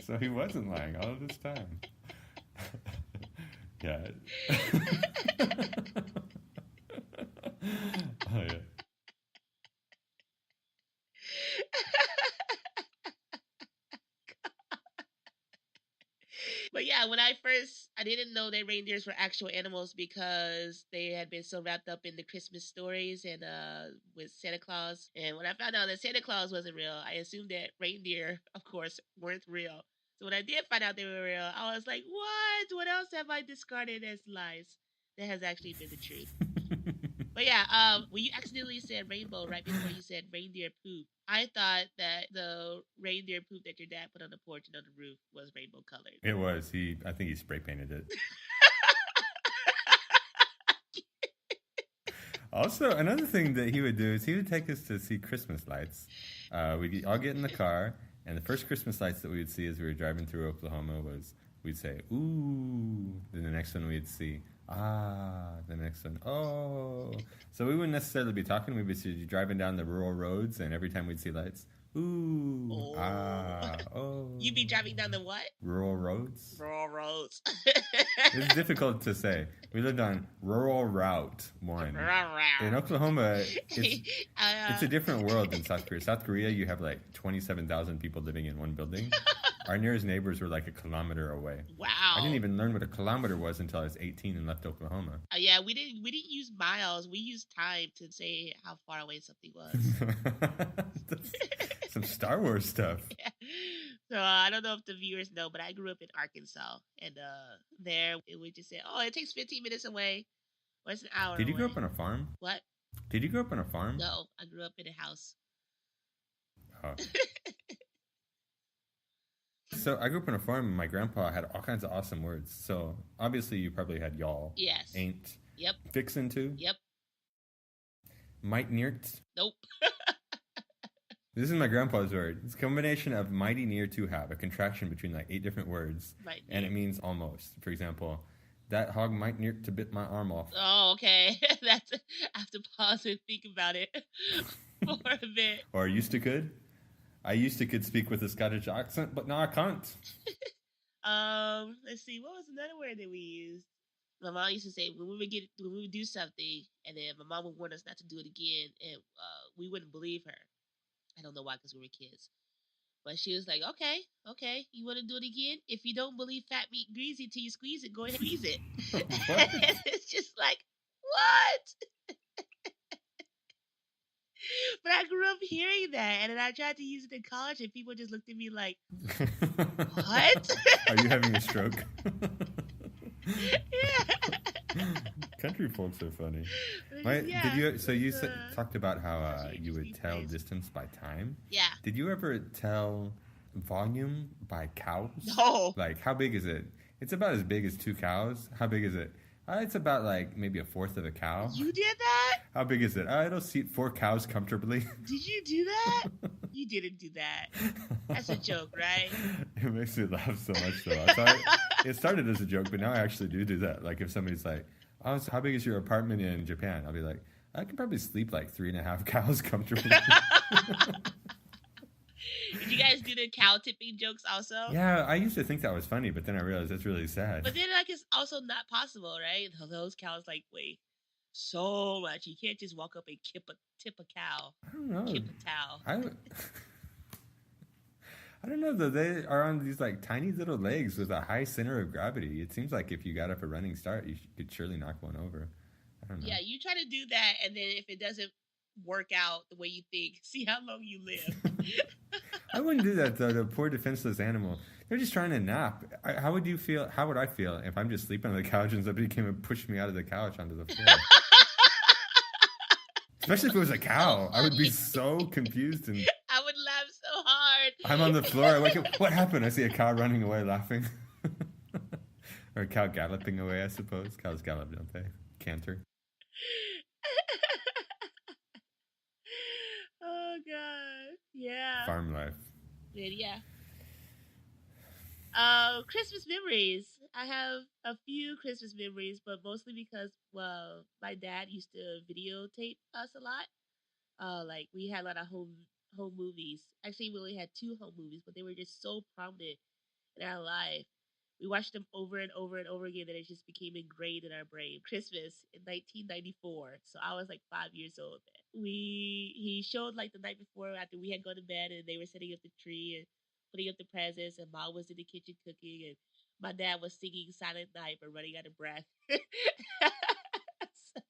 So he wasn't lying all of this time. Yeah. Oh yeah. But yeah, I didn't know that reindeers were actual animals because they had been so wrapped up in the Christmas stories and with Santa Claus. And when I found out that Santa Claus wasn't real, I assumed that reindeer, of course, weren't real. So when I did find out they were real, I was like, what? What else have I discarded as lies that has actually been the truth? But yeah, when you accidentally said rainbow right before you said reindeer poop, I thought that the reindeer poop that your dad put on the porch and on the roof was rainbow colored. It was. I think he spray painted it. Also, another thing that he would do is he would take us to see Christmas lights. We'd all get in the car, and the first Christmas lights that we would see as we were driving through Oklahoma was, we'd say, ooh. Then the next one we'd see, ah. The next one, oh. So we wouldn't necessarily be talking. We'd be driving down the rural roads, and every time we'd see lights, ooh, oh. Ah, oh. You'd be driving down the what? Rural roads. Rural roads. It's difficult to say. We lived on Rural Route 1. In Oklahoma, it's a different world than South Korea. South Korea, you have like 27,000 people living in one building. Our nearest neighbors were like a kilometer away. Wow. I didn't even learn what a kilometer was until I was 18 and left Oklahoma. Yeah, we didn't use miles. We used time to say how far away something was. Some Star Wars stuff. Yeah. So I don't know if the viewers know, but I grew up in Arkansas, and there it would just say, "Oh, it takes 15 minutes away, or it's an hour." Did you away. grow up on a farm? What? Did you grow up on a farm? No, I grew up in a house. Oh. So I grew up on a farm, and my grandpa had all kinds of awesome words. So obviously you probably had y'all. Yes. Ain't. Yep. Fixin' to. Yep. Might neart. Nope. This is my grandpa's word. It's a combination of mighty near to have, a contraction between like 8 different words. Right. And it means almost. For example, that hog might near to bit my arm off. Oh, okay. I have to pause and think about it for a bit. Or used to could. I used to could speak with a Scottish accent, but now I can't. Let's see. What was another word that we used? My mom used to say when we would do something, and then my mom would warn us not to do it again, and we wouldn't believe her. I don't know why, because we were kids. But she was like, okay, you want to do it again? If you don't believe fat meat greasy till you squeeze it, go ahead and squeeze it. And it's just like, what? But I grew up hearing that, and then I tried to use it in college, and people just looked at me like, what? Are you having a stroke? Yeah. Country folks are funny. Yeah. You talked about how you would tell distance by time. Yeah. Did you ever tell volume by cows? No. Like, how big is it? It's about as big as 2 cows. How big is it? It's about like maybe a fourth of a cow. You did that? How big is it? It'll seat 4 cows comfortably. Did you do that? You didn't do that. That's a joke, right? It makes me laugh so much, though. It started as a joke, but now I actually do that. Like, if somebody's like, oh, so how big is your apartment in Japan? I'll be like, I can probably sleep like 3.5 cows comfortably. Did you guys do the cow tipping jokes also? Yeah, I used to think that was funny, but then I realized that's really sad. But then, like, it's also not possible, right? Those cows, like, weigh so much. You can't just walk up and tip a cow. I don't know. Kip a towel. I don't know, though. They are on these, like, tiny little legs with a high center of gravity. It seems like if you got up a running start, you could surely knock one over. I don't know. Yeah, you try to do that, and then if it doesn't work out the way you think, see how long you live. I wouldn't do that, though. The poor defenseless animal. They're just trying to nap. How would you feel? How would I feel if I'm just sleeping on the couch and somebody came and pushed me out of the couch onto the floor? Especially if it was a cow. I would be so confused. And I would laugh so hard. I'm on the floor. I wake up. What happened? I see a cow running away laughing. Or a cow galloping away, I suppose. Cows gallop, don't they? Canter. Oh, God. Yeah. Farm life. Yeah. Christmas memories. I have a few Christmas memories, but mostly because, well, my dad used to videotape us a lot. Like, we had a lot of home movies. Actually, we only had 2 home movies, but they were just so prominent in our life. We watched them over and over and over again, that it just became ingrained in our brain. Christmas in 1994, so I was like 5 years old then. He showed like the night before after we had gone to bed, and they were setting up the tree and putting up the presents, and Mom was in the kitchen cooking, and my dad was singing Silent Night but running out of breath. So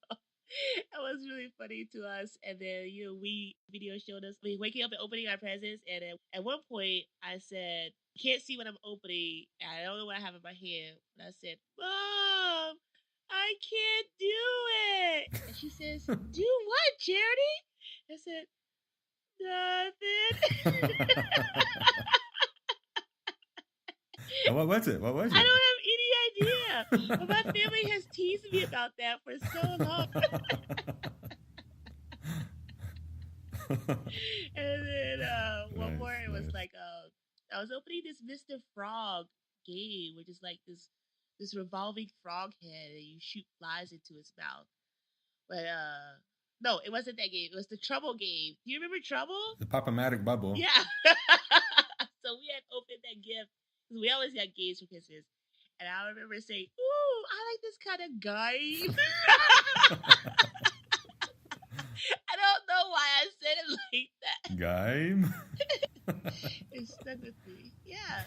that was really funny to us. And then, we video showed us waking up and opening our presents. And at one point, I said, "You can't see what I'm opening. I don't know what I have in my hand." But I said, "Mom, I can't do it." And she says, "Do what, Charity?" I said, "Nothing." What was it? I don't have any idea. But my family has teased me about that for so long. And then one more, it was like I was opening this Mr. Frog game, which is like this revolving frog head, and you shoot flies into its mouth. But no, it wasn't that game. It was the Trouble game. Do you remember Trouble? The Pop-O-Matic bubble. Yeah. So we had opened that gift, because we always got games for Christmas. And I remember saying, "Ooh, I like this kind of game." I don't know why I said it like that. Game? It stuck with me. Yeah.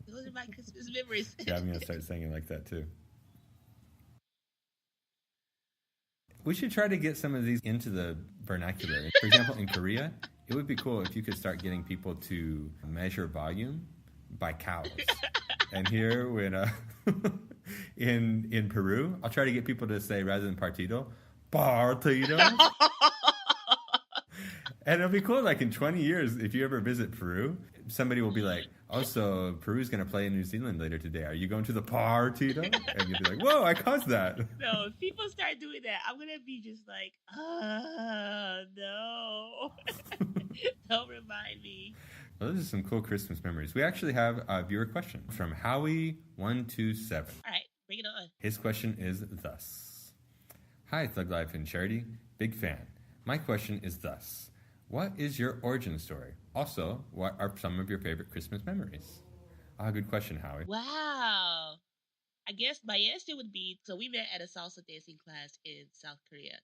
Those are my Christmas memories. Yeah, I'm going to start saying it like that too. We should try to get some of these into the vernacular. For example, in Korea, it would be cool if you could start getting people to measure volume by cows. And here, when in Peru, I'll try to get people to say, rather than partido, partido. And it'll be cool, like in 20 years, if you ever visit Peru, somebody will be like, "Oh, so Peru's going to play in New Zealand later today. Are you going to the partido?" And you'll be like, "Whoa, I caused that." No, if people start doing that, I'm going to be just like, no. Don't remind me. Well, those are some cool Christmas memories. We actually have a viewer question from Howie127. All right, bring it on. His question is thus. "Hi, ThugLife and Charity. Big fan. My question is thus. What is your origin story? Also, what are some of your favorite Christmas memories?" Good question, Howie. Wow. I guess my answer would be, so we met at a salsa dancing class in South Korea.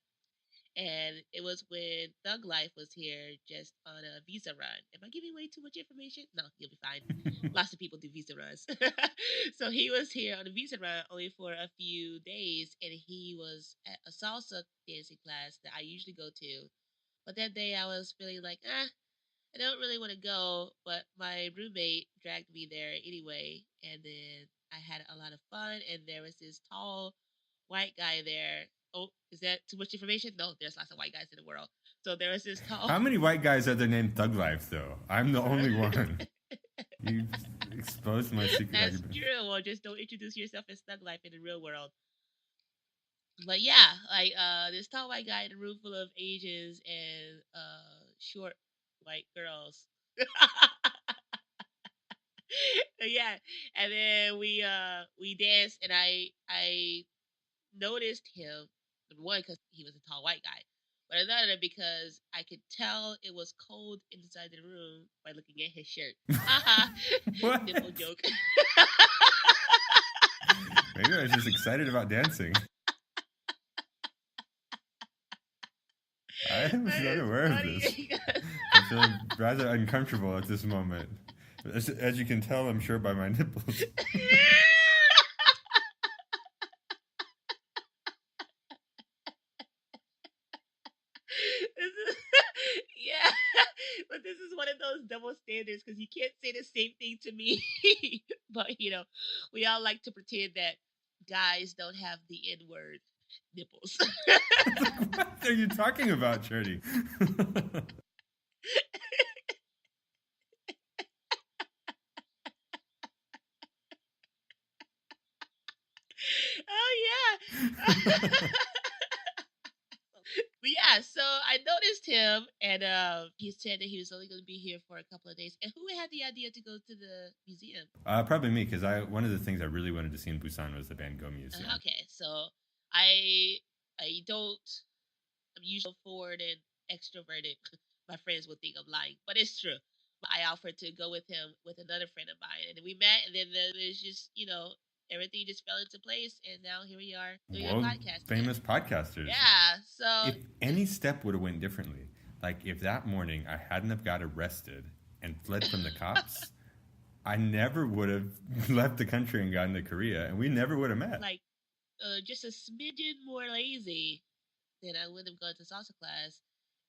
And it was when ThugLife was here, just on a visa run. Am I giving away too much information? No, you'll be fine. Lots of people do visa runs. So he was here on a visa run only for a few days, and he was at a salsa dancing class that I usually go to. But that day I was feeling like, I don't really want to go, but my roommate dragged me there anyway. And then I had a lot of fun, and there was this tall white guy there. Oh, is that too much information? No, there's lots of white guys in the world. So there was this tall... How many white guys are there named ThugLife, though? I'm the only one. You exposed my secret. That's true. Well, just don't introduce yourself as ThugLife in the real world. But yeah, like this tall white guy in a room full of Asians and short white girls. Yeah, and then we danced, and I noticed him, number one, because he was a tall white guy, but another because I could tell it was cold inside the room by looking at his shirt. Nipple joke. Maybe I was just excited about dancing. I was not aware of this. I feel rather uncomfortable at this moment. As you can tell, I'm sure, by my nipples. Yeah, but this is one of those double standards, because you can't say the same thing to me. But, we all like to pretend that guys don't have the N-word nipples. What are you talking about, Charity? Oh, yeah. But yeah, so I noticed him, and he said that he was only going to be here for a couple of days. And who had the idea to go to the museum? Probably me, because one of the things I really wanted to see in Busan was the Van Gogh Museum. Okay, so I'm usually forward and extroverted, my friends will think I'm lying, but it's true. I offered to go with him with another friend of mine, and we met, and then there's just everything just fell into place, and now here we are doing a World podcast famous together. podcasters. Yeah. So if any step would have went differently, like if that morning I hadn't have got arrested and fled from the cops, I never would have left the country and gotten to Korea, and we never would have met. Like, just a smidgen more lazy, then I would have gone to salsa class.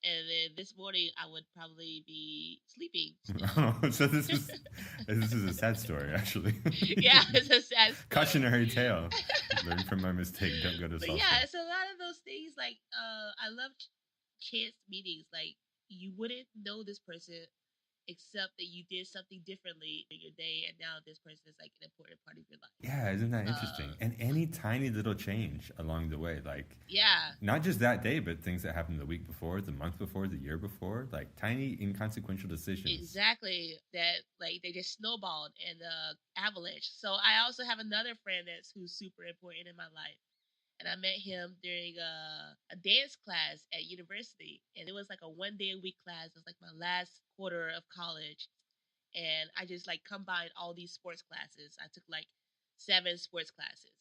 And then this morning, I would probably be sleeping. Oh, so this is a sad story, actually. Yeah, it's a sad story. Cautionary tale. Learn from my mistake. Don't go to salsa. Yeah, it's a lot of those things. Like, I love chance meetings. Like, you wouldn't know this person except that you did something differently in your day, and now this person is like an important part of your life. Yeah, isn't that interesting? And any tiny little change along the way, like not just that day, but things that happened the week before, the month before, the year before, like tiny inconsequential decisions. Exactly, that like they just snowballed and avalanche. So I also have another friend who's super important in my life. And I met him during a dance class at university. And it was like a 1 day a week class. It was like my last quarter of college. And I just like combined all these sports classes. I took like 7 sports classes.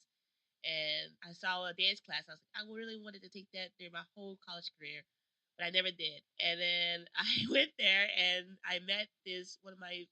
And I saw a dance class. I was like, I really wanted to take that during my whole college career, but I never did. And then I went there and I met one of my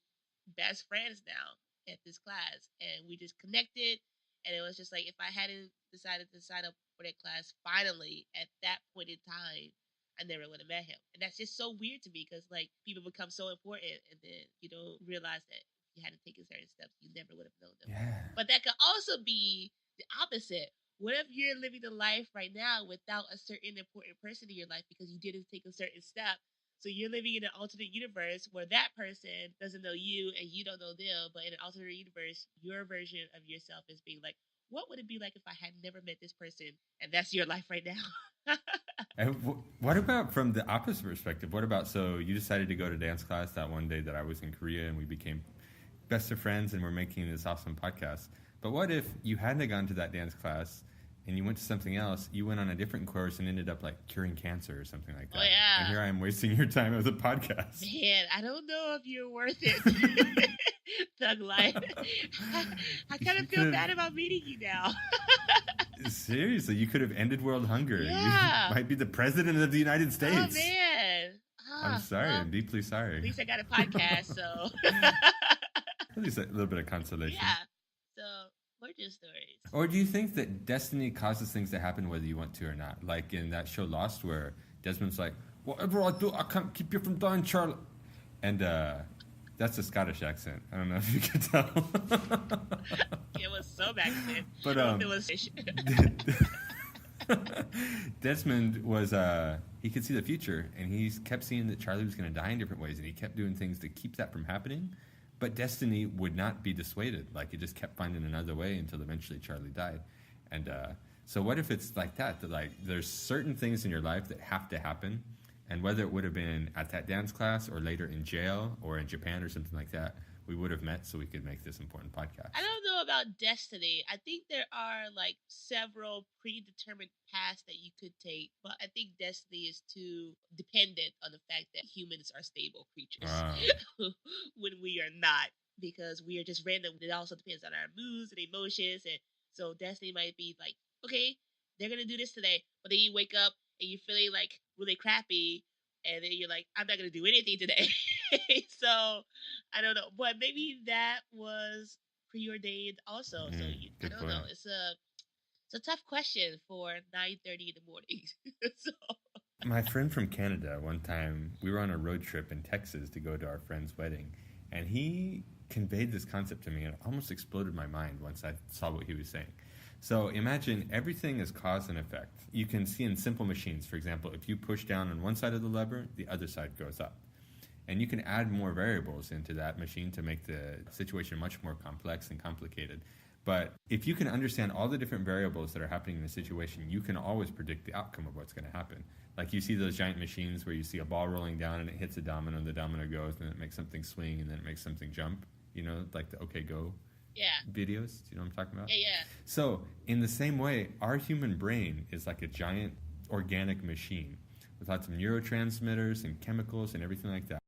best friends now at this class. And we just connected. And it was just like, if I hadn't decided to sign up for that class finally at that point in time, I never would have met him. And that's just so weird to me because, like, people become so important and then you don't realize that if you hadn't taken certain steps, you never would have known them. Yeah. But that could also be the opposite. What if you're living a life right now without a certain important person in your life because you didn't take a certain step? So you're living in an alternate universe where that person doesn't know you and you don't know them, but in an alternate universe, your version of yourself is being like, what would it be like if I had never met this person? And that's your life right now. And what about from the opposite perspective? What about, so you decided to go to dance class that one day that I was in Korea and we became best of friends and we're making this awesome podcast. But what if you hadn't gone to that dance class and you went to something else, you went on a different course and ended up like curing cancer or something like that? Oh, yeah. And here I am wasting your time with a podcast. Man, I don't know if you're worth it. ThugLife. I kind of feel bad about meeting you now. Seriously, you could have ended world hunger. Yeah. You might be the president of the United States. Oh, man. I'm sorry. I'm deeply sorry. At least I got a podcast, so. At least a little bit of consolation. Yeah. So, origin stories. Or do you think that destiny causes things to happen whether you want to or not? Like in that show Lost where Desmond's like, whatever I do, I can't keep you from dying, Charlie. And that's a Scottish accent. I don't know if you could tell. It was some accent. But it was Desmond was he could see the future, and he kept seeing that Charlie was going to die in different ways, and he kept doing things to keep that from happening. But destiny would not be dissuaded. Like, it just kept finding another way until eventually Charlie died. And so what if it's like that like there's certain things in your life that have to happen, and whether it would have been at that dance class or later in jail or in Japan or something like that, we would have met so we could make this important podcast. I don't know about destiny. I think there are like several predetermined paths that you could take, but I think destiny is too dependent on the fact that humans are stable creatures when we are not, because we are just random. It also depends on our moods and emotions, and so destiny might be like, okay, they're gonna do this today, but then you wake up and you're feeling like really crappy, and then you're like, I'm not going to do anything today. So, I don't know. But maybe that was preordained also. So, I don't know. It's a tough question for 9:30 in the morning. So. My friend from Canada, one time, we were on a road trip in Texas to go to our friend's wedding. And he conveyed this concept to me, and it almost exploded my mind once I saw what he was saying. So imagine everything is cause and effect. You can see in simple machines, for example, if you push down on one side of the lever, the other side goes up. And you can add more variables into that machine to make the situation much more complex and complicated. But if you can understand all the different variables that are happening in a situation, you can always predict the outcome of what's going to happen. Like you see those giant machines where you see a ball rolling down and it hits a domino, and the domino goes, and then it makes something swing, and then it makes something jump, like the OK Go videos. Do you know what I'm talking about? Yeah. So in the same way, our human brain is like a giant organic machine with lots of neurotransmitters and chemicals and everything like that.